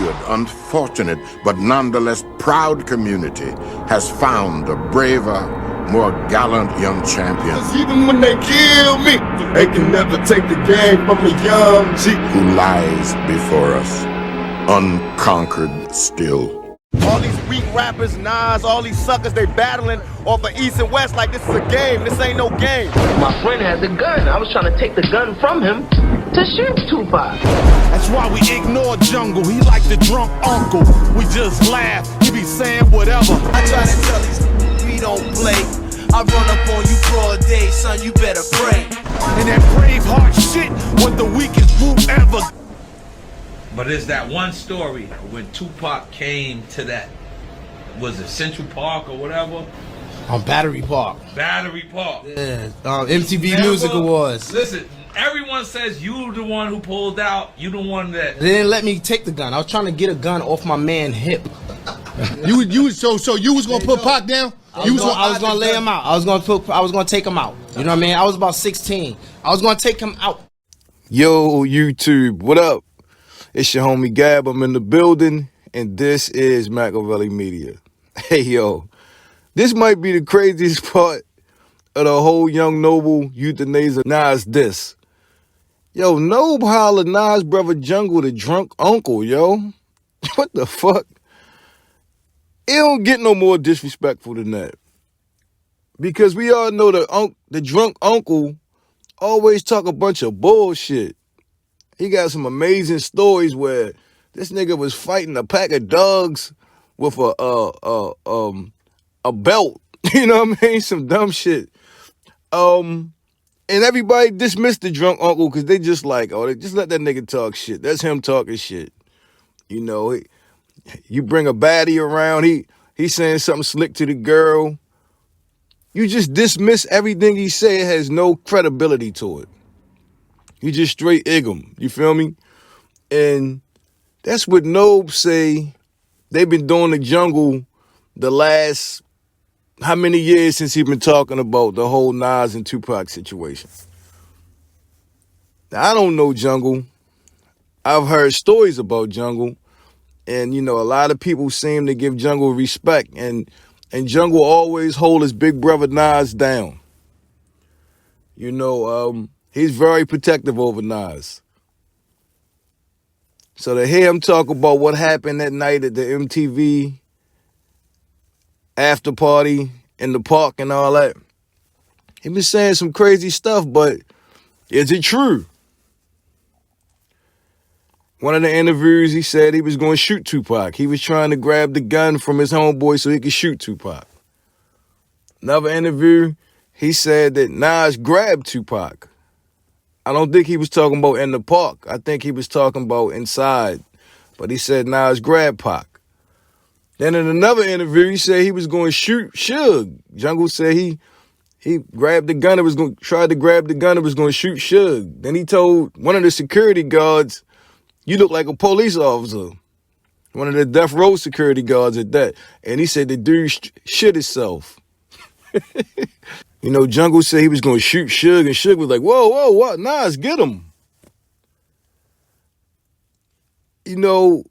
disfigured, unfortunate, but nonetheless proud community has found a braver, more gallant young champion. Even when they kill me, they can never take the game from a young G. Who lies before us, unconquered still. All these weak rappers, Nas, all these suckers, they battling off of East and West like this is a game. This ain't no game. My friend had the gun. I was trying to take the gun from him to shoot Tupac. That's why we ignore Jungle. He like the drunk uncle. We just laugh. He be saying whatever. I try to tell these we don't play. I run up on you broad day, son, you better pray. And that Bravehearts shit was the weakest group ever. But it's that one story when Tupac came to that, was it Central Park or whatever? On Battery Park. Battery Park. Yeah, MTV Music Awards. Listen, everyone says you the one who pulled out. You the one that. They didn't let me take the gun. I was trying to get a gun off my man's hip. So you was gonna put Pac down? I was gonna lay him out. I was gonna take him out. You know what I mean? I was about 16. I was gonna take him out. Yo, YouTube, what up? It's your homie Gab. I'm in the building, and this is MAKAVELI Media. Hey, yo, this might be the craziest part of the whole Young Noble EUTHANASI Nas diss. Yo, Noble holla Nas brother Jungle the drunk uncle, yo. What the fuck? It don't get no more disrespectful than that. Because we all know the drunk uncle always talk a bunch of bullshit. He got some amazing stories where this nigga was fighting a pack of dogs with a belt. You know what I mean? Some dumb shit. And everybody dismissed the drunk uncle because they just like, oh, they just let that nigga talk shit. That's him talking shit. You know, you bring a baddie around, he's saying something slick to the girl. You just dismiss everything he say. It has no credibility to it. You just straight egg him. You feel me? And that's what Nobe say. They've been doing the Jungle the last how many years since he been talking about the whole Nas and Tupac situation. Now, I don't know Jungle. I've heard stories about Jungle. And, you know, a lot of people seem to give Jungle respect. And Jungle always hold his big brother Nas down. You know, he's very protective over Nas. So to hear him talk about what happened that night at the MTV after party in the park and all that, he been saying some crazy stuff, but is it true? One of the interviews, he said he was going to shoot Tupac. He was trying to grab the gun from his homeboy so he could shoot Tupac. Another interview, he said that Nas grabbed Tupac. I don't think he was talking about in the park. I think he was talking about inside. But he said Nas grabbed Pac. Then in another interview, he said he was going to shoot Suge. Jungle said he grabbed the gun and was going tried to grab the gun and was going to shoot Suge. Then he told one of the security guards, "You look like a police officer." One of the death row security guards at that. And he said the dude shit himself. You know, Jungle said he was going to shoot Suge, and Suge was like, whoa, what? Nas, get him. You know,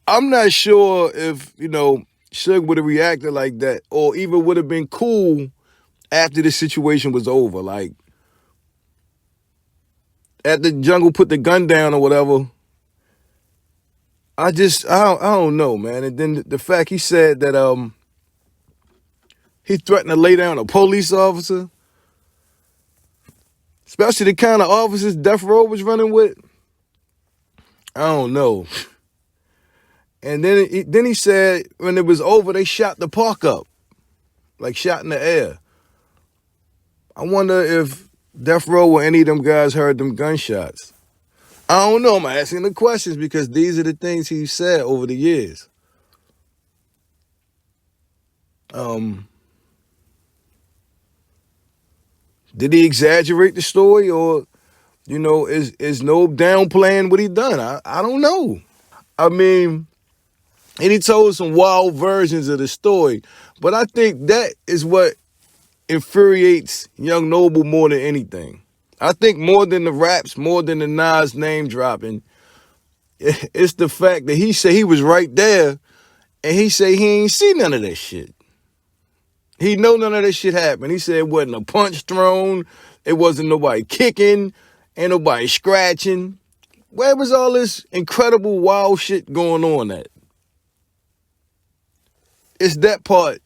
I'm not sure if, you know, Suge would have reacted like that or even would have been cool after the situation was over. Like, after Jungle put the gun down or whatever, I don't know, man. And then the fact he said that he threatened to lay down a police officer, especially the kind of officers Death Row was running with. I don't know. And then he said when it was over, they shot the park up, like shot in the air. I wonder if Death Row or any of them guys heard them gunshots. I don't know. I'm asking the questions because these are the things he said over the years. Did he exaggerate the story, or, you know, is Nobe downplaying what he done? I don't know. I mean, and he told some wild versions of the story, but I think that is what infuriates Young Noble more than anything. I think more than the raps, more than the Nas name dropping, It's the fact that he said he was right there, and he said he ain't see none of that shit. He know none of that shit happened. He said it wasn't a punch thrown, it wasn't nobody kicking, ain't nobody scratching. Where was all this incredible wild shit going on at? It's that part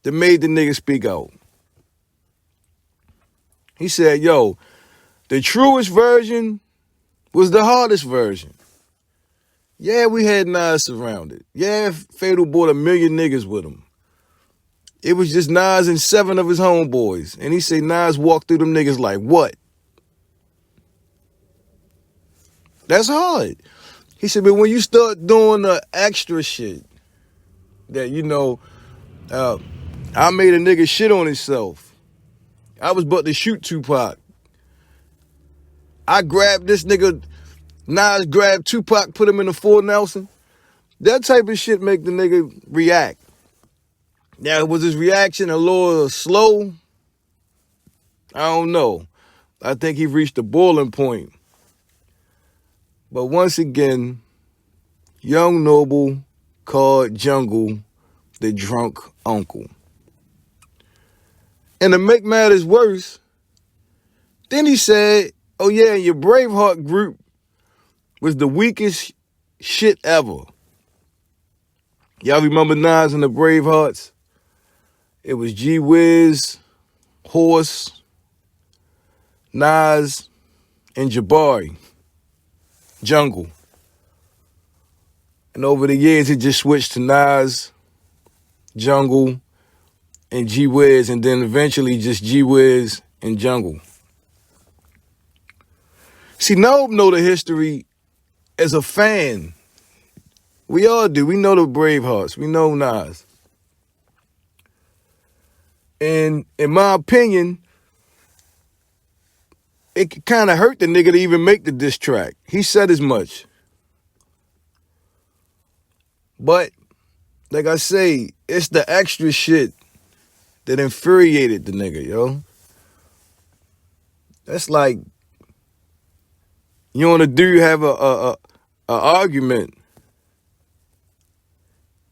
that made the nigga speak out. He said, yo, the truest version was the hardest version. Yeah, we had Nas surrounded. Yeah, Fatal brought 1 million niggas with him. It was just Nas and 7 of his homeboys. And he said Nas walked through them niggas like, what? That's hard. He said, but when you start doing the extra shit that, you know, I made a nigga shit on himself. I was about to shoot Tupac. I grabbed this nigga, Nas grabbed Tupac, put him in the full Nelson. That type of shit make the nigga react. Now, was his reaction a little slow? I don't know. I think he reached a boiling point. But once again, Young Noble called Jungle the drunk uncle. And to make matters worse, then he said, oh yeah, your Braveheart group was the weakest shit ever. Y'all remember Nas and the Bravehearts? It was G Wiz, Horse, Nas, and Jabari. Jungle. And over the years, it just switched to Nas, Jungle, and G Wiz, and then eventually just G Wiz and Jungle. See, Nob know the history as a fan. We all do. We know the Bravehearts. We know Nas. And in my opinion, it kind of hurt the nigga to even make the diss track. He said as much. But, like I say, it's the extra shit that infuriated the nigga, yo. That's like, you and a dude have a argument,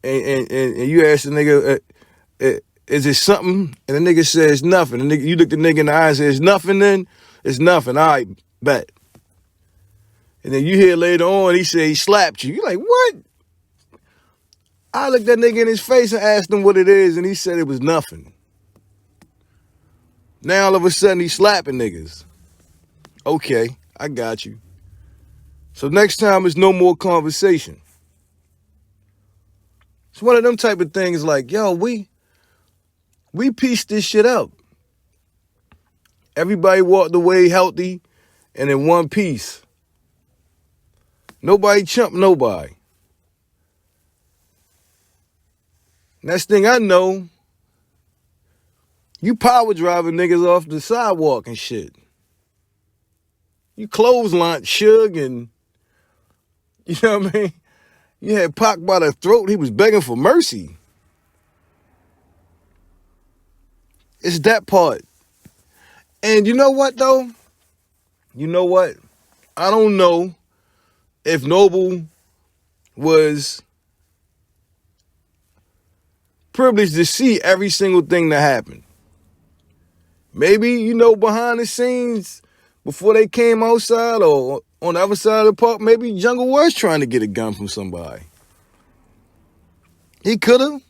and you ask the nigga, is it something? And the nigga says nothing. And you look the nigga in the eye and say, it's nothing then? It's nothing. All right, bet. And then you hear later on, he said he slapped you. You're like, what? I looked that nigga in his face and asked him what it is, and he said it was nothing. Now all of a sudden he's slapping niggas. Okay, I got you. So next time it's no more conversation. It's one of them type of things like, yo, we pieced this shit up. Everybody walked away healthy and in one piece. Nobody chumped nobody. Next thing I know, you power driving niggas off the sidewalk and shit. You clothesline Suge and, you know what I mean? You had Pac by the throat. He was begging for mercy. It's that part. And you know what, though? You know what? I don't know if Noble was privileged to see every single thing that happened. Maybe, you know, behind the scenes, before they came outside or on the other side of the park, maybe Jungle was trying to get a gun from somebody. He could have.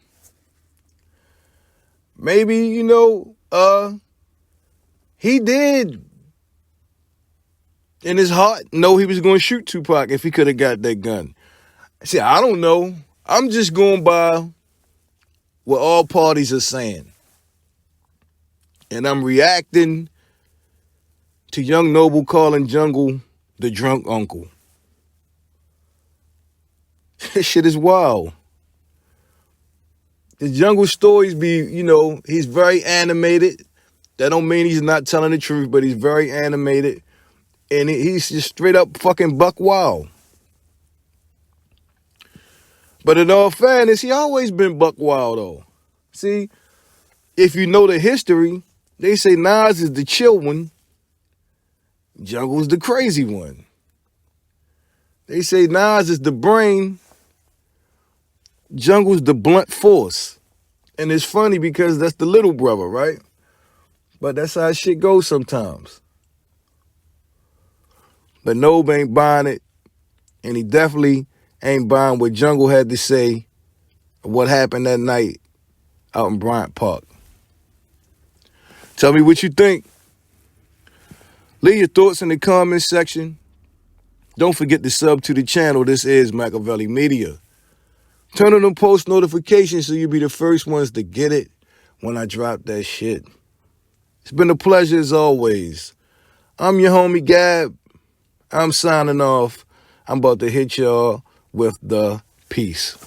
Maybe, you know, he did in his heart know he was going to shoot Tupac if he could have got that gun. See, I don't know. I'm just going by what all parties are saying. And I'm reacting to Young Noble calling Jungle the drunk uncle. This shit is wild. The Jungle stories be, you know, he's very animated. That don't mean he's not telling the truth, but he's very animated. And he's just straight up fucking buck wild. But in all fairness, he always been buck wild, though. See, if you know the history, they say Nas is the chill one, Jungle's the crazy one. They say Nas is the brain, Jungle's the blunt force. And it's funny because that's the little brother, right? But that's how shit goes sometimes. But Nob ain't buying it, and he definitely ain't buying what Jungle had to say of what happened that night out in Bryant Park. Tell me what you think. Leave your thoughts in the comments section. Don't forget to sub to the channel. This is MAKAVELI Media. Turn on them post notifications so you'll be the first ones to get it when I drop that shit. It's been a pleasure as always. I'm your homie Gab. I'm signing off. I'm about to hit y'all with the peace.